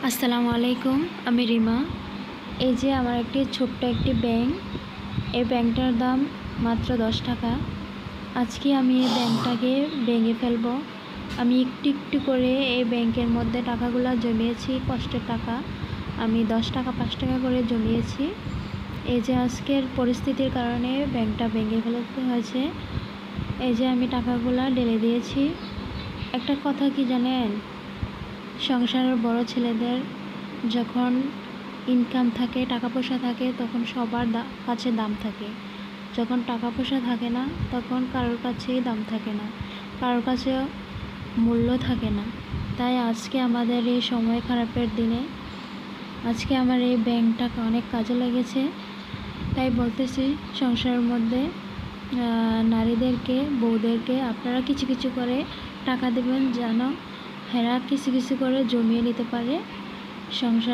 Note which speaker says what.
Speaker 1: আসসালামু আলাইকুম, আমি রিমা। এই যে আমার একটি ছোট্ট একটি ব্যাংক, এই ব্যাংকটার দাম মাত্র 10 টাকা। আজকে আমি এই ব্যাংকটাকে ভেঙে ফেলবো। আমি একটু একটু করে এই ব্যাংকের মধ্যে টাকাগুলো জমিয়েছি, কষ্টের টাকা। আমি 10 টাকা 5 টাকা করে জমিয়েছি। এই যে আজকের পরিস্থিতির কারণে ব্যাংকটা ভেঙে ফেলতে হয়েছে। এই যে আমি টাকাগুলো ঢেলে দিয়েছি। একটা কথা কি জানেন, সংসারের বড় ছেলেদের যখন ইনকাম থাকে, টাকা পয়সা থাকে, তখন সবার কাছে দাম থাকে। যখন টাকা পয়সা থাকে না, তখন কারোর কাছেই দাম থাকে না, কারোর কাছে মূল্য থাকে না। তাই আজকে আমাদের এই সময় খারাপের দিনে আজকে আমার এই ব্যাংকটা অনেক কাজে লেগেছে। তাই বলতেছি, সংসারের মধ্যে নারীদেরকে, বউদেরকে আপনারা কিছু কিছু করে টাকা দেবেন, যেন হেরা কিছু কিছু করে জমিয়ে নিতে পারে সংসার।